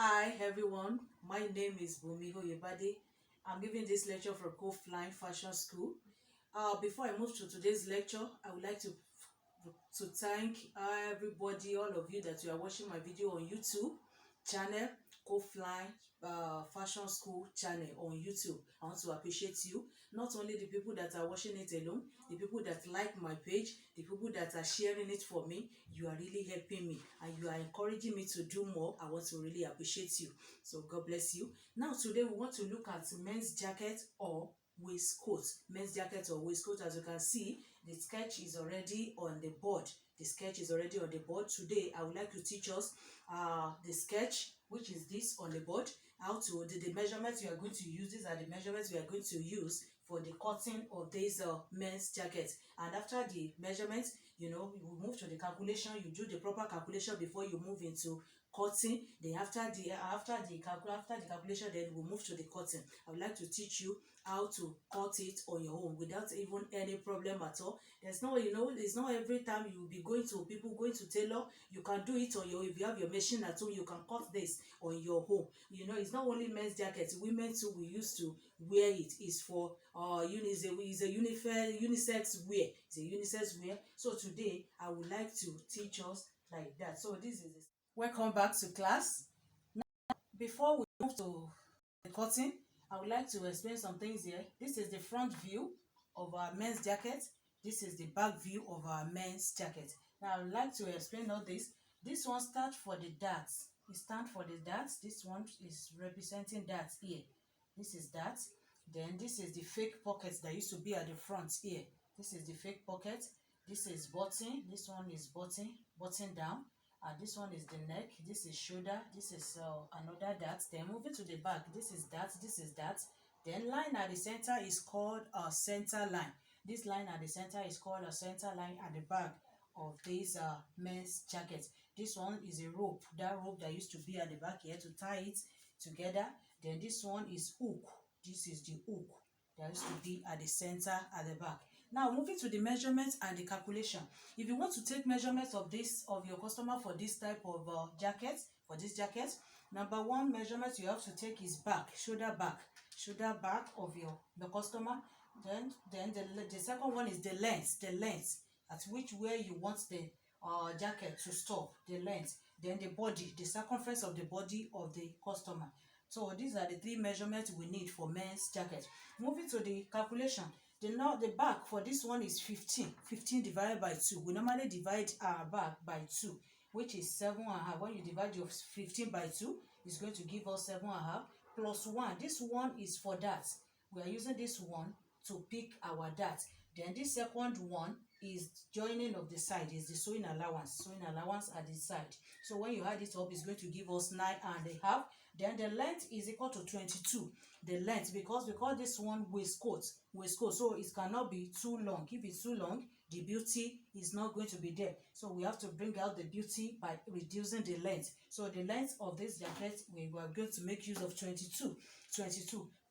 Hi everyone, my name is Bumi Oyebade. I'm giving this lecture for Coastline Fashion School. Before I move to today's lecture, I would like to thank everybody, all of you that you are watching my video on YouTube channel, Coastline Fashion School channel on YouTube. I want to appreciate you. Not only the people that are watching it alone, the people that like my page, the people that are sharing it for me. You are really helping me and you are encouraging me to do more. I want to really appreciate you. So God bless you. Now today we want to look at men's jacket or waistcoat. Men's jacket or waistcoat. As you can see, the sketch is already on the board. The sketch is already on the board. Today I would like to teach us the sketch, which is this on the board, how to the measurements you are going to use. These are the measurements we are going to use for the cutting of this men's jacket. And after the measurements, you move to the calculation. You do the proper calculation before you move into cutting. Then after the calculation, then we'll move to the cutting. I would like to teach you how to cut it on your own without even any problem at all. There's no, it's not every time you will be going to people going to tailor. You can do it on your, if you have your machine at home, you can cut this on your home. It's not only men's jackets, women too, we used to wear it. Is for is a unisex wear. It's a unisex wear. So today I would like to teach us like that. So this is it. Welcome back to class. Before we move to the cutting, I would like to explain some things here. This is the front view of our men's jacket. This is the back view of our men's jacket. Now I would like to explain all this. This one starts for the darts. It stands for the darts. This one is representing darts here. This is darts. Then this is the fake pockets that used to be at the front here. This is the fake pocket. This is button. This one is button down. This one is the neck. This is shoulder. This is another dart. Then moving to the back, this is that. This is that. Then line at the center is called a center line. This line at the center is called a center line at the back of this men's jacket. This one is a rope. That rope that used to be at the back here to tie it together. Then this one is hook. This is the hook that used to be at the center at the back. Now moving to the measurements and the calculation. If you want to take measurements of your customer for this type of jacket, number one measurement you have to take is back, shoulder back of the customer. Then the second one is the length at which where you want the jacket to stop, the length. Then the body, the circumference of the body of the customer. So these are the three measurements we need for men's jacket. Moving to the calculation. The back for this one is 15 divided by 2. We normally divide our back by 2, which is 7.5. When you divide your 15 by 2, it's going to give us 7.5 plus 1. This one is for that. We are using this one to pick our dart. Then this second one is joining of the side, is the sewing allowance at the side. So when you add it up, it's going to give us 9.5. Then the length is equal to 22. The length, because we call this one waistcoat, so it cannot be too long. If it's too long, the beauty is not going to be there. So we have to bring out the beauty by reducing the length. So the length of this jacket, we are going to make use of 22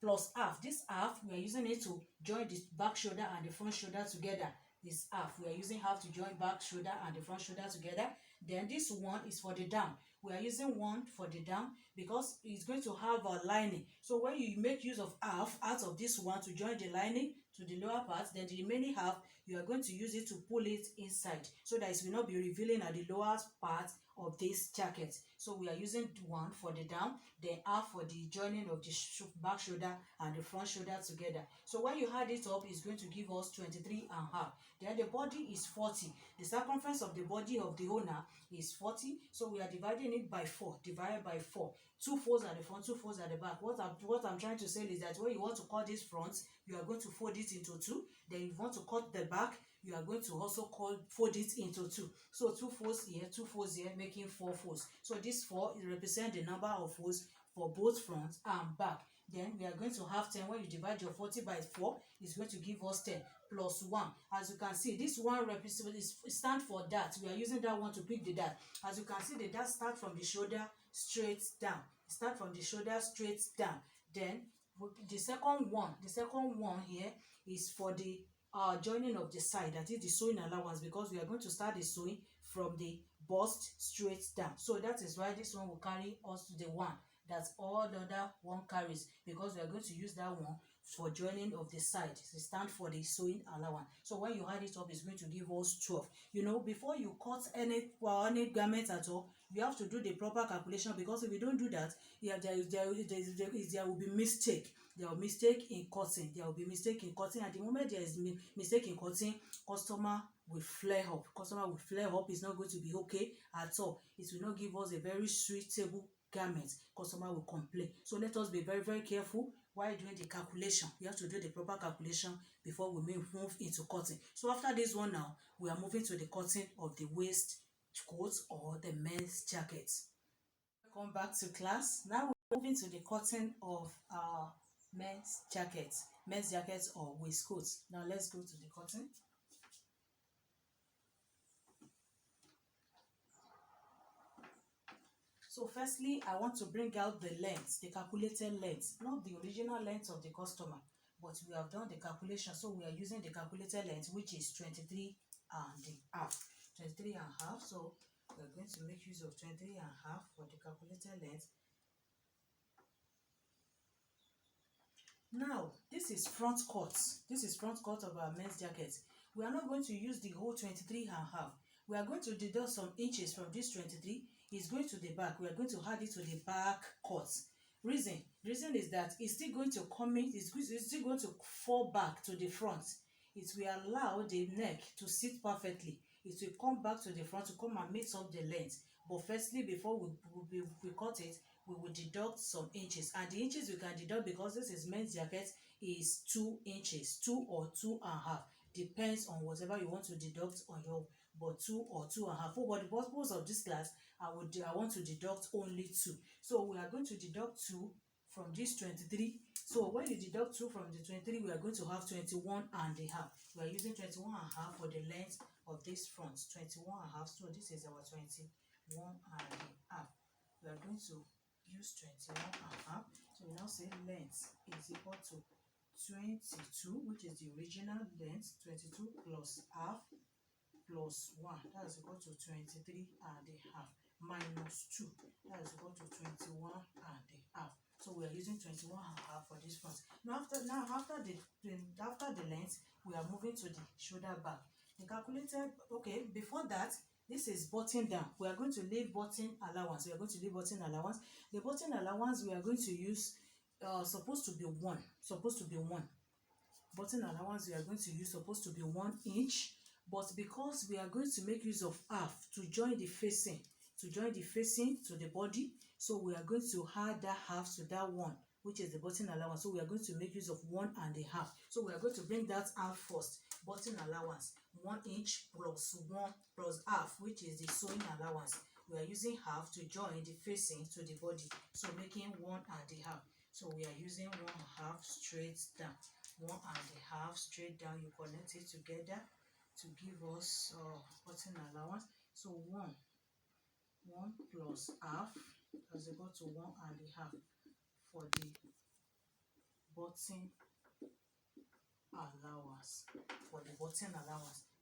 plus half. This half, we are using it to join the back shoulder and the front shoulder together. This half, we are using half to join back shoulder and the front shoulder together. Then this one is for the down. We are using one for the down because it's going to have a lining. So when you make use of half out of this one to join the lining to the lower part, then the remaining half, you are going to use it to pull it inside so that it will not be revealing at the lower part of this jacket. So we are using one for the down, then half for the joining of the back shoulder and the front shoulder together. So when you add it up, it's going to give us 23.5. Then the body is 40. The circumference of the body of the owner is 40. So we are dividing it by 4. Divided by 4. 2 folds at the front, 2 folds at the back. What I'm trying to say is that when you want to cut this front, you are going to fold it into 2. Then if you want to cut the back, you are going to also fold it into 2. So 2 folds here, 2 folds here, making 4 folds. So this 4 represents the number of folds for both front and back. Then we are going to have 10. When you divide your 40 by 4, it's going to give us 10 plus 1. As you can see, this one stands for dart. We are using that one to pick the dart. As you can see, the dart starts from the shoulder straight down. Start from the shoulder straight down. Then the second one here is for the joining of the side, that is the sewing allowance, because we are going to start the sewing from the bust straight down. So that is why this one will carry us to the one that all the other one carries, because we are going to use that one for joining of the side to stand for the sewing allowance. So when you add it up, it's going to give us 12. You know, before you cut any garment at all, you have to do the proper calculation, because if you don't do that, yeah, there will be mistake. There will be mistake in cutting. There will be mistake in cutting. At the moment there is mistake in cutting, customer will flare up. Customer will flare up. It's not going to be okay at all. It will not give us a very suitable garment. Customer will complain. So let us be very, very careful while doing the calculation. We have to do the proper calculation before we move into cutting. So after this one now, we are moving to the cutting of the waistcoat or the men's jacket. Welcome back to class. Now we're moving to the cutting of our men's jackets or waistcoats. Now let's go to the cutting. So firstly, I want to bring out the length, the calculated length, not the original length of the customer, but we have done the calculation. So we are using the calculated length, which is 23 and a half. 23 and a half. So we are going to make use of 23 and a half for the calculated length. Now, this is front cut. This is front cut of our men's jacket. We are not going to use the whole 23 and a half. We are going to deduct some inches from this 23. It's going to the back. We are going to add it to the back cut. Reason is that it's still going to come in, it's still going to fall back to the front. It will allow the neck to sit perfectly. It will come back to the front to come and meet up the length. But firstly, before we cut it, we will deduct some inches. And the inches we can deduct, because this is men's jacket, is 2 inches, 2 or 2 and a half. Depends on whatever you want to deduct on your, but 2 or 2 and a half. For the purpose of this class, I want to deduct only 2. So we are going to deduct 2 from this 23. So when you deduct 2 from the 23, we are going to have 21 and a half. We are using 21 and a half for the length of this front. 21 and a half. So this is our 21 and a half. We are going to use 21 and a half. So we now say length is equal to 22, which is the original length. 22 plus half plus 1, that is equal to 23 and a half, minus 2, that is equal to 21 and a half. So we are using 21 and a half for this front. Now after the length, we are moving to the shoulder back. The calculated, okay, before that, this is button down. We are going to leave button allowance. We are going to leave button allowance. The button allowance we are going to use supposed to be 1. Button allowance we are going to use supposed to be 1 inch. But because we are going to make use of half to join the facing to the body, so we are going to add that half to that 1, which is the button allowance. So we are going to make use of 1 and a half. So we are going to bring that half first. Button allowance 1 inch plus 1 plus half, which is the sewing allowance. We are using half to join the facing to the body, so making 1 and a half. So we are using 1 half straight down, 1 and a half straight down. You connect it together to give us button allowance. So 1 plus half is equal to 1 and a half for the button allowance.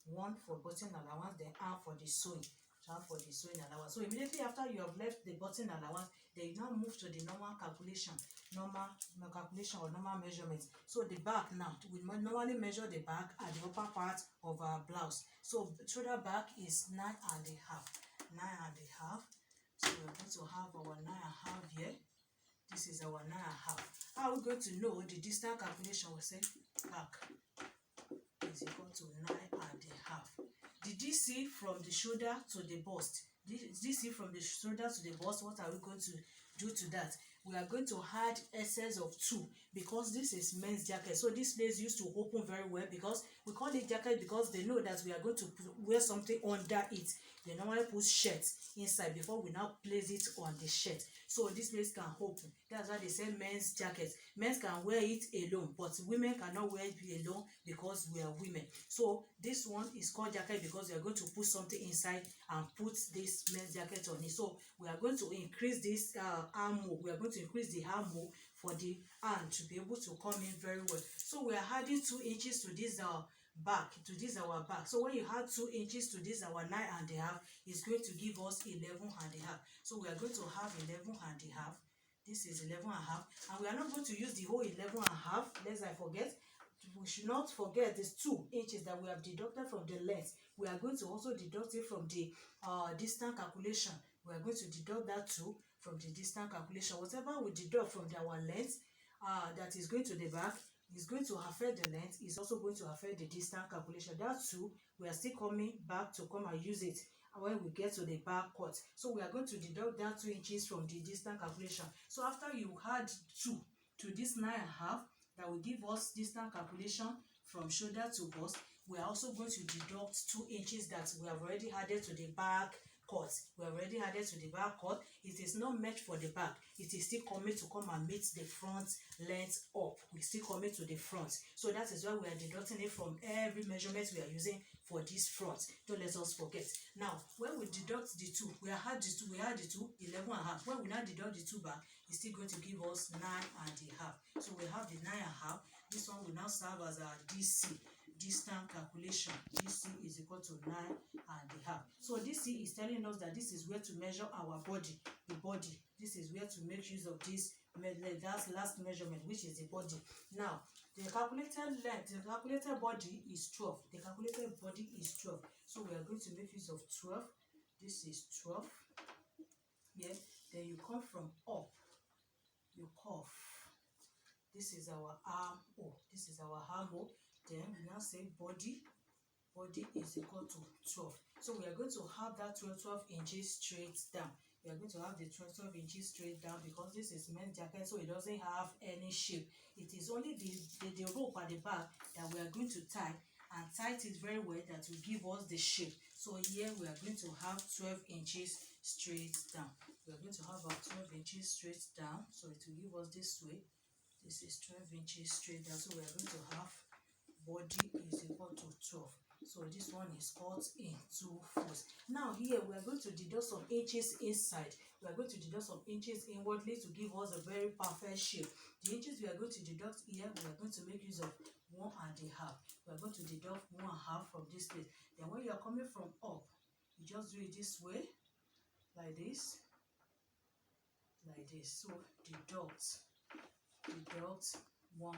1 for button allowance, then half for the sewing. Allowance. So immediately after you have left the button allowance, then you now move to the normal calculation or normal measurement. So the back now, we normally measure the back at the upper part of our blouse. So shoulder back is 9 and a half. 9 and a half. So we're going to have our 9 and a half here. This is our 9 and a half. How are we going to know the distance calculation? We say back is equal to 9 and a half. The DC from the shoulder to the bust. DC from the shoulder to the bust, what are we going to do to that? We are going to add excess of 2, because this is men's jacket. So this place used to open very well, because we call it jacket because they know that we are going to wear something under it. They normally put shirts inside before we now place it on the shirt. So this place can open. That's why they say men's jacket. Men can wear it alone, but women cannot wear it alone because we are women. So this one is called jacket because we are going to put something inside and put this men's jacket on it. So we are going to increase this armhole. We are going to increase the armhole for the hand to be able to come in very well. So we are adding 2 inches to this back, to this our back. So when you add 2 inches to this our 9.5, it's going to give us 11.5. So we are going to have 11.5. This is 11.5, and we are not going to use the whole 11.5, lest I forget. We should not forget these 2 inches that we have deducted from the length. We are going to also deduct it from the distance calculation. We are going to deduct that too from the distance calculation. Whatever we deduct from our length that is going to the back is going to affect the length, is also going to affect the distance calculation. That too, we are still coming back to come and use it when we get to the back cut. So we are going to deduct that 2 inches from the distance calculation. So after you add 2 to this 9.5, that will give us distance calculation from shoulder to bust, we are also going to deduct 2 inches that we have already added to the back cut. We have already added to the back cut. It is not meant for the back. It is still coming to come and meet the front length up. We still coming to the front. So that is why we are deducting it from every measurement we are using for this front. Don't let us forget. Now, when we deduct the 2, we add the 2, 11.5. When we now deduct the 2 back, it's still going to give us 9.5. So we have the 9.5. This one will now serve as our DC, distance calculation. DC is equal to 9.5. So DC is telling us that this is where to measure our body, the body. This is where to make use of this, that last measurement, which is the body. Now, the calculated length, the calculated body is 12. The calculated body is 12. So we are going to make use of 12. This is 12. Yeah. Then you come from up. You curve. This is our arm O. This is our arm O. Then we now say body. Body is equal to 12. So we are going to have that 12 inches straight down. We are going to have the 12 inches straight down because this is men's jacket, so it doesn't have any shape. It is only the rope at the back that we are going to tie, and tie it very well, that will give us the shape. So here we are going to have 12 inches straight down. We are going to have our 12 inches straight down, so it will give us this way. This is 12 inches straight down. So we are going to have body is equal to 12. So this one is cut in 2 folds. Now here we are going to deduct some inches inside. We are going to deduct some inches inwardly to give us a very perfect shape. The inches we are going to deduct here, we are going to make use of 1.5. We are going to deduct 1.5 from this place. Then when you are coming from up, you just do it this way, like this, like this. So deduct 1.5.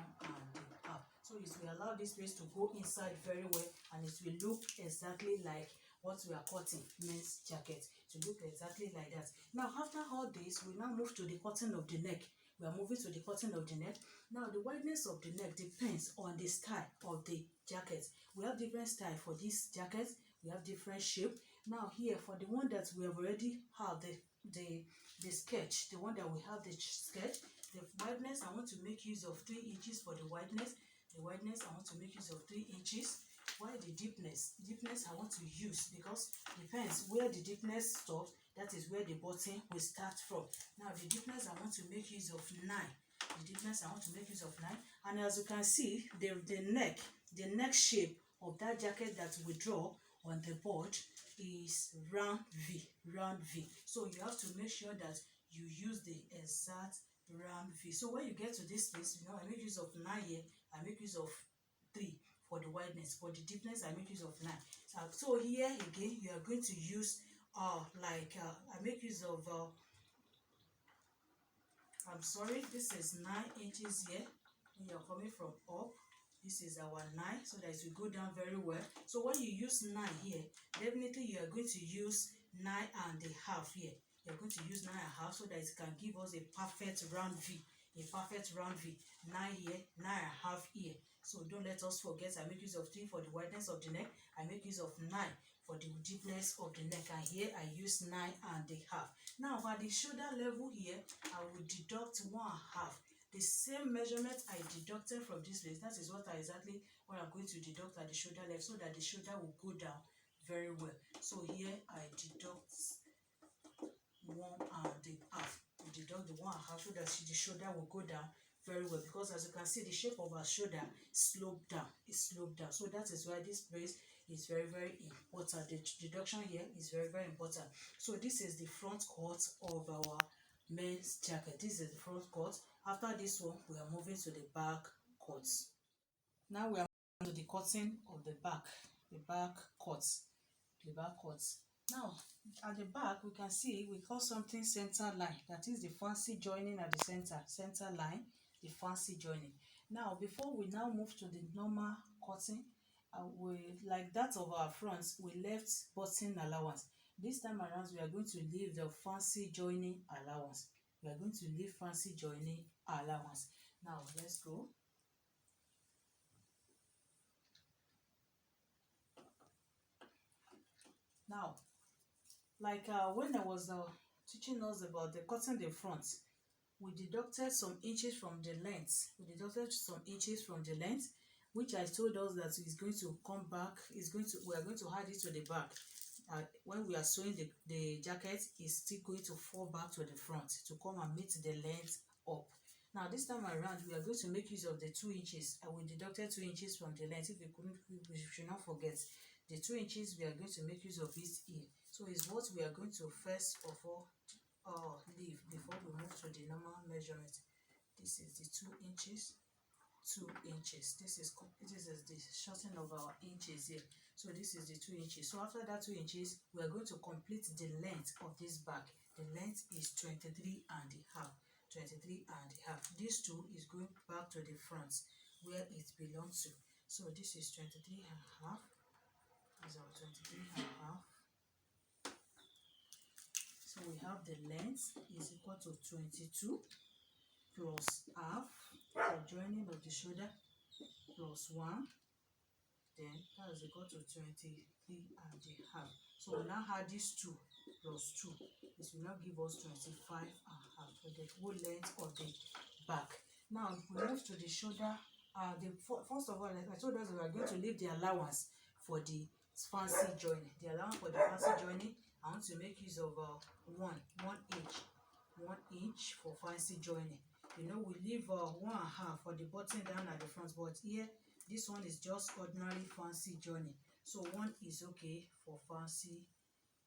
So it will allow this place to go inside very well, and it will look exactly like what we are cutting, men's jacket, to look exactly like that. Now after all this, we now move to the cutting of the neck. We are moving to the cutting of the neck. Now the wideness of the neck depends on the style of the jacket. We have different style for this jacket. We have different shape. Now here, for the one that we have already have the sketch, the one that we have the sketch, the wideness, I want to make use of 3 inches for the wideness. The wideness, I want to make use of 3 inches. Why the deepness? Deepness I want to use because depends where the deepness stops, that is where the button will start from. Now the deepness I want to make use of 9. The deepness I want to make use of 9. And as you can see, the neck shape of that jacket that we draw on the board is round V. So you have to make sure that you use the exact round V. So when you get to this place, I make use of 9 here. I make use of 3 for the wideness. For the deepness, I make use of 9. So here again, you are going to use I make use of this is 9 inches here. When you're coming from up, this is our 9, so that it will go down very well. So when you use 9 here, definitely you are going to use 9.5 here. You're going to use 9.5 so that it can give us a perfect round V. 9 here, 9.5 here. So don't let us forget, I make use of 3 for the wideness of the neck. I make use of 9 for the deepness of the neck, and here I use 9.5. Now at the shoulder level here, I will deduct 1.5. The same measurement I deducted from this place, that is what I'm going to deduct at the shoulder level, so that the shoulder will go down very well. So here I deduct 1.5. Deduct the 1.5 so that the shoulder will go down very well, because as you can see, the shape of our shoulder sloped down. It's sloped down. So that is why this place is very, very important. The deduction here is very, very important. So this is the front cut of our men's jacket. This is the front cut. After this one, we are moving to the back cuts. Now we are to the cutting of the back cuts. The back cuts. Now, at the back, we can see we call something center line. That is the fancy joining at the center line, the fancy joining. Now, before we now move to the normal cutting, we like that of our fronts, we left button allowance. This time around, we are going to leave the fancy joining allowance. We are going to leave fancy joining allowance. Now, let's go. Now, like when I was teaching us about the cutting the front, we deducted some inches from the length. Which I told us that is going to come back. We are going to add it to the back. When we are sewing the jacket, it's still going to fall back to the front to come and meet the length up. Now this time around, we are going to make use of the 2 inches. And we deducted 2 inches from the length. If we should not forget the 2 inches, we are going to make use of it here. So it's what we are going to first of all leave before we move to the normal measurement. This is the 2 inches. 2 inches. This is the shortening of our inches here. So this is the 2 inches. So after that 2 inches, we are going to complete the length of this back. The length is 23 and a half. 23 and a half. This 2 is going back to the front where it belongs to. So this is 23 and a half. This is our 23 and a half. So we have the length is equal to 22 plus half for joining of the shoulder plus 1, then that is equal to 23 and a half. So we now add this 2 plus 2. This will now give us 25 and a half for the whole length of the back. Now if we move to the shoulder, first of all, like I told us, we are going to leave the allowance for the fancy joining. The allowance for the fancy joining, I want to make use of 1 inch. 1 inch for fancy joining. You know, we leave 1 and a half for the button down at the front, but here this one is just ordinary fancy joining. So 1 is okay for fancy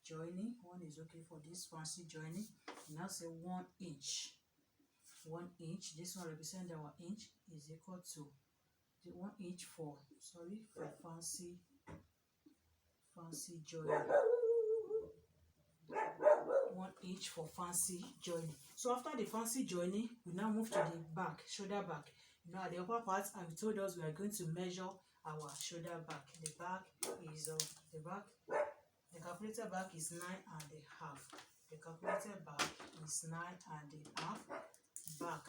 joining. 1 is okay for this fancy joining. Now say 1 inch. 1 inch. This one represents our inch is equal to the 1 inch for fancy joining. 1 inch for fancy joining. So after the fancy joining, we now move to the back, shoulder back. You know, at the upper part, and we told us we are going to measure our shoulder back. The back is the calculated back is 9 and a half. The calculated back is 9 and a half. Back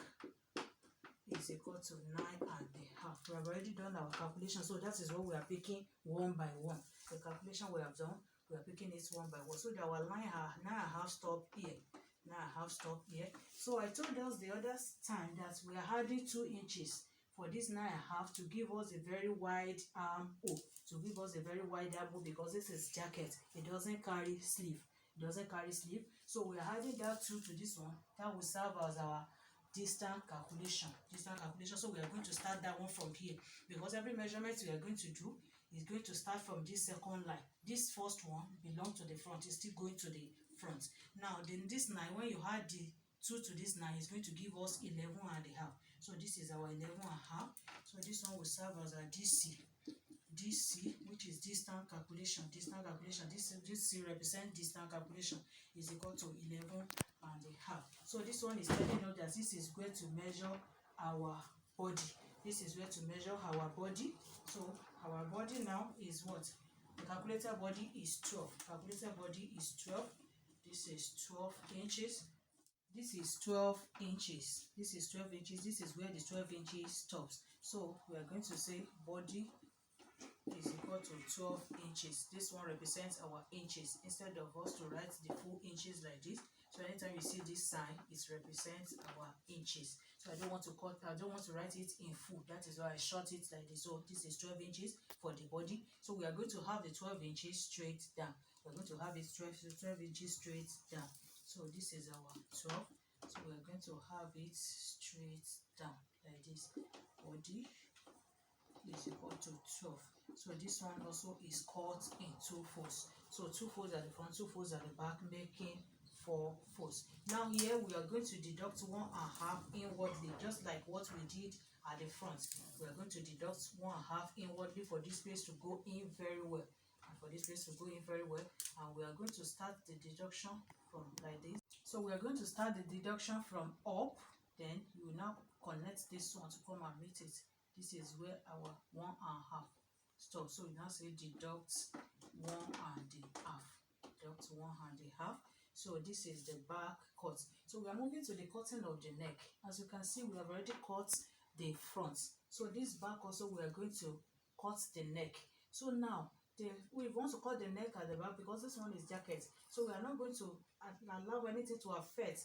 is equal to 9 and a half. We have already done our calculation, so that is what we are picking one by one. The calculation we have done, we are picking it one by one. So that our 9 and a half stop here. 9 and a half stop here. So I told us the other time that we are adding 2 inches for this 9 and a half to give us a very wide armhole. To give us a very wide armhole, because this is jacket. It doesn't carry sleeve. It doesn't carry sleeve. So we are adding that 2 to this one. That will serve as our distance calculation. So we are going to start that one from here, because every measurement we are going to do is going to start from this second line. This first one belongs to the front. It's still going to the front. Now then this 9, when you add the 2 to this 9, is going to give us 11 and a half. So this is our 11 and a half. So this one will serve as our DC, which is distance calculation. This C represents distance calculation, is equal to 11 and a half. So this one is telling us that this is going to measure our body. This is where to measure our body. So our body now is what? The calculated body is 12. Calculated body is 12. This is 12 inches. This is 12 inches. This is 12 inches. This is where the 12 inches stops. So we are going to say body is equal to 12 inches. This one represents our inches. Instead of us to write the full inches like this, so anytime you see this sign, it represents our inches. So I don't want to write it in full. That is why I short it like this. So this is 12 inches for the body. So we are going to have the 12 inches straight down. We're going to have it 12 inches straight down. So this is our 12. So we're going to have it straight down like this. Body is equal to 12. So this one also is cut in 2 folds. So 2 folds at the front, 2 folds at the back, making 4 folds. Now here we are going to deduct 1.5 inwardly, just like what we did at the front. We are going to deduct 1.5 inwardly for this place to go in very well, and for this place to go in very well. And we are going to start the deduction from like this. So we are going to start the deduction from up, then you will now connect this one to come and meet it. This is where our 1.5 stop. So we now say deduct 1.5. Deduct 1.5. So this is the back cut. So we are moving to the cutting of the neck. As you can see, we have already cut the front. So this back also we are going to cut the neck. So now we want to cut the neck at the back because this one is jacket. So we are not going to allow anything to affect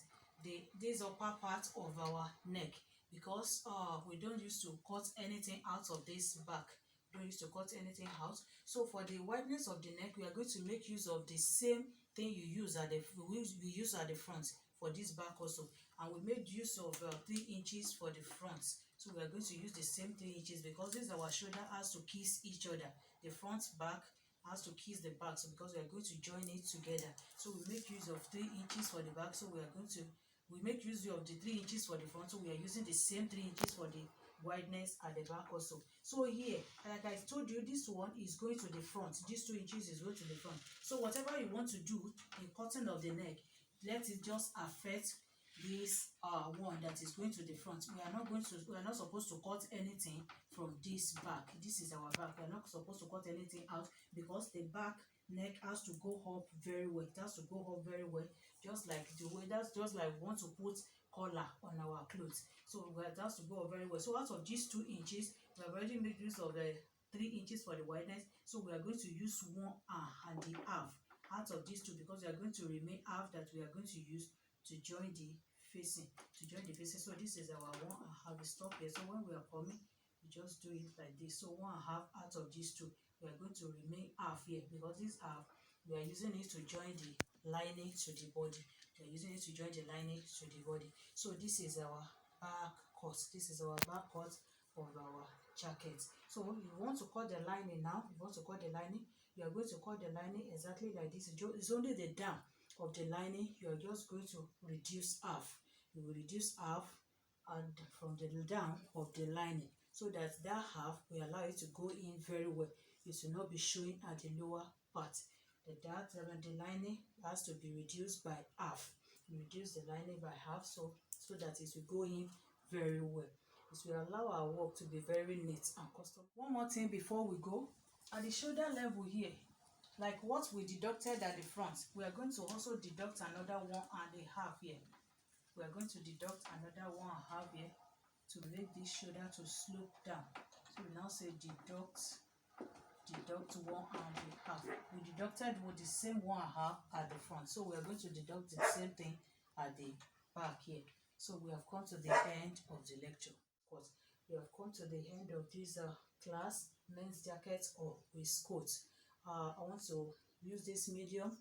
this upper part of our neck, because we don't used to cut anything out of this back. Don't use to cut anything out. So for the wideness of the neck, we are going to make use of the same thing you use at the front for this back also. And we made use of 3 inches for the front. So we are going to use the same 3 inches because this our shoulder has to kiss each other. The front back has to kiss the back, so because we are going to join it together. So we make use of 3 inches for the back. So we make use of the 3 inches for the front. So we are using the same 3 inches for the wideness at the back also. So here, like I told you, this one is going to the front. These 2 inches is going to the front. So whatever you want to do in cutting of the neck, let it just affect this one that is going to the front. We are not supposed to cut anything from this back. This is our back. We are not supposed to cut anything out because the back neck has to go up very well. It has to go up very well, just like the way that's just like we want to put collar on our clothes. So it has to go up very well. So out of these 2 inches, we have already made use of the 3 inches for the wideness. So we are going to use 1.5 out of these 2 because we are going to remain half that we are going to use to join the facing. So this is our 1.5. We stop here. So when we are coming, we just do it like this. So 1.5 out of these 2, we are going to remain half here because this half we are using it to join the lining to the body. We are using it to join the lining to the body. So this is our back cut. This is our back cut of our jacket. So you want to cut the lining now. You want to cut the lining. You are going to cut the lining exactly like this. It's only the down of the lining. You are just going to reduce half. You will reduce half and from the down of the lining, so that half will allow it to go in very well. It will not be showing at the lower part. The lining has to be reduced by half. You reduce the lining by half so that it will go in very well. It will allow our work to be very neat and custom. One more thing before we go, at the shoulder level here, like what we deducted at the front, we are going to also deduct another 1.5 here. We are going to deduct another 1.5 here to make this shoulder to slope down. So we now say deduct 1.5. We deducted with the same 1.5 at the front. So we are going to deduct the same thing at the back here. So we have come to the end of the lecture. Of course, we have come to the end of this class, men's jacket or waistcoat. I want to use this medium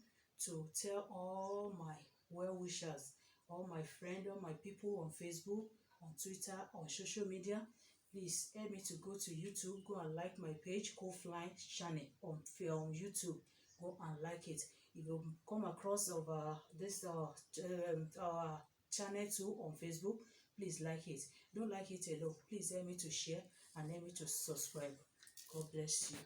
to tell all my well-wishers, all my friends, all my people on Facebook, on Twitter, on social media, please help me to go to YouTube. Go and like my page, Co-Flying channel on YouTube. Go and like it. If you come across of this channel too on Facebook, please like it. Don't like it alone. Please help me to share and help me to subscribe. God bless you.